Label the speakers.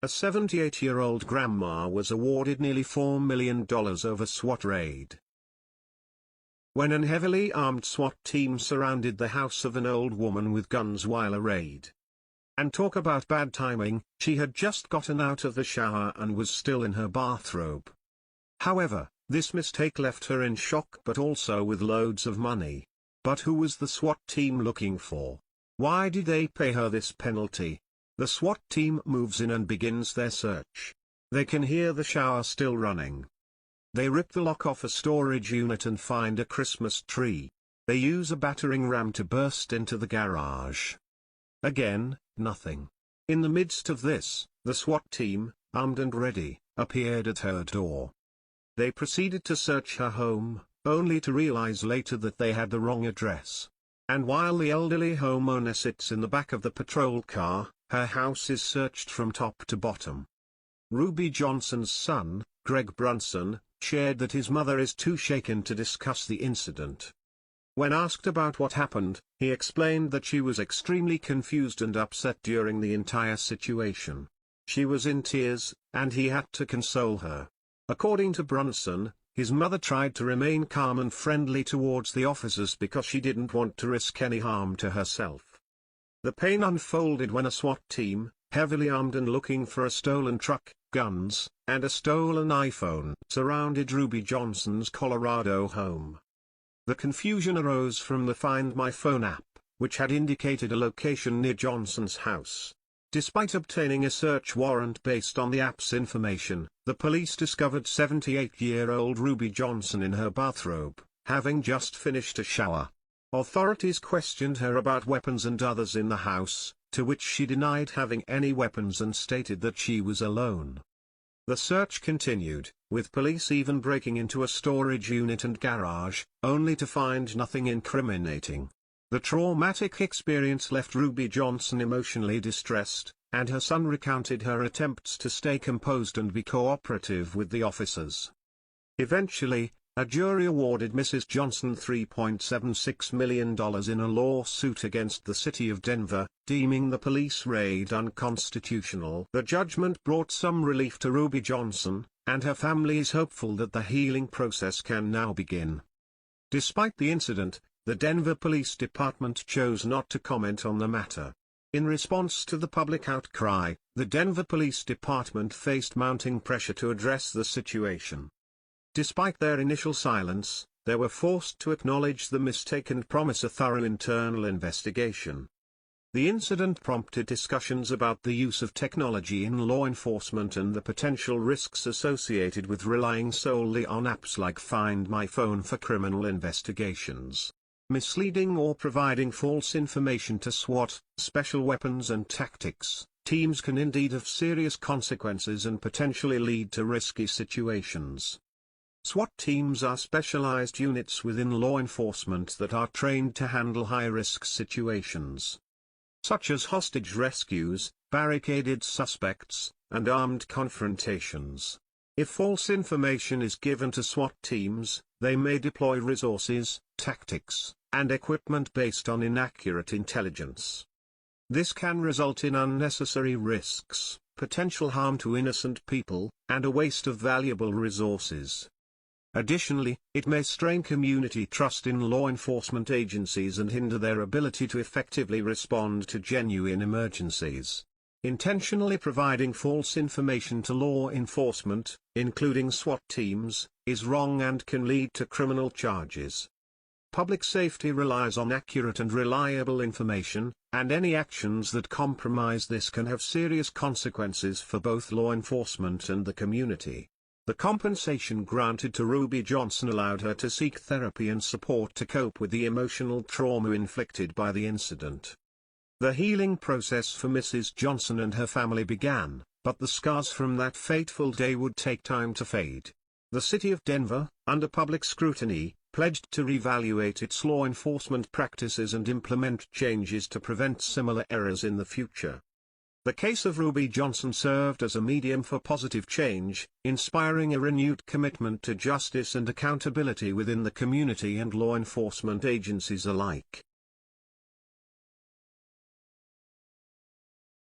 Speaker 1: A 78-year-old grandma was awarded nearly $4 million over SWAT raid. When an heavily armed SWAT team surrounded the house of an old woman with guns while a raid. And talk about bad timing, she had just gotten out of the shower and was still in her bathrobe. However, this mistake left her in shock but also with loads of money. But who was the SWAT team looking for? Why did they pay her this penalty? The SWAT team moves in and begins their search. They can hear the shower still running. They rip the lock off a storage unit and find a Christmas tree. They use a battering ram to burst into the garage. Again, nothing. In the midst of this, the SWAT team, armed and ready, appeared at her door. They proceeded to search her home, only to realize later that they had the wrong address. And while the elderly homeowner sits in the back of the patrol car, her house is searched from top to bottom. Ruby Johnson's son, Greg Brunson, shared that his mother is too shaken to discuss the incident. When asked about what happened, he explained that she was extremely confused and upset during the entire situation. She was in tears, and he had to console her. According to Brunson, his mother tried to remain calm and friendly towards the officers because she didn't want to risk any harm to herself. The pain unfolded when a SWAT team, heavily armed and looking for a stolen truck, guns, and a stolen iPhone, surrounded Ruby Johnson's Colorado home. The confusion arose from the Find My Phone app, which had indicated a location near Johnson's house. Despite obtaining a search warrant based on the app's information, the police discovered 78-year-old Ruby Johnson in her bathrobe, having just finished a shower. Authorities questioned her about weapons and others in the house, to which she denied having any weapons and stated that she was alone. The search continued, with police even breaking into a storage unit and garage, only to find nothing incriminating. The traumatic experience left Ruby Johnson emotionally distressed, and her son recounted her attempts to stay composed and be cooperative with the officers. Eventually, a jury awarded Mrs. Johnson $3.76 million in a lawsuit against the city of Denver, deeming the police raid unconstitutional. The judgment brought some relief to Ruby Johnson, and her family is hopeful that the healing process can now begin. Despite the incident, the Denver Police Department chose not to comment on the matter. In response to the public outcry, the Denver Police Department faced mounting pressure to address the situation. Despite their initial silence, they were forced to acknowledge the mistake and promise a thorough internal investigation. The incident prompted discussions about the use of technology in law enforcement and the potential risks associated with relying solely on apps like Find My Phone for criminal investigations. Misleading or providing false information to SWAT, special weapons and tactics teams can indeed have serious consequences and potentially lead to risky situations. SWAT teams are specialized units within law enforcement that are trained to handle high-risk situations, such as hostage rescues, barricaded suspects, and armed confrontations. If false information is given to SWAT teams, they may deploy resources, tactics, and equipment based on inaccurate intelligence. This can result in unnecessary risks, potential harm to innocent people, and a waste of valuable resources. Additionally, it may strain community trust in law enforcement agencies and hinder their ability to effectively respond to genuine emergencies. Intentionally providing false information to law enforcement, including SWAT teams, is wrong and can lead to criminal charges. Public safety relies on accurate and reliable information, and any actions that compromise this can have serious consequences for both law enforcement and the community. The compensation granted to Ruby Johnson allowed her to seek therapy and support to cope with the emotional trauma inflicted by the incident. The healing process for Mrs. Johnson and her family began, but the scars from that fateful day would take time to fade. The city of Denver, under public scrutiny, pledged to reevaluate its law enforcement practices and implement changes to prevent similar errors in the future. The case of Ruby Johnson served as a medium for positive change, inspiring a renewed commitment to justice and accountability within the community and law enforcement agencies alike.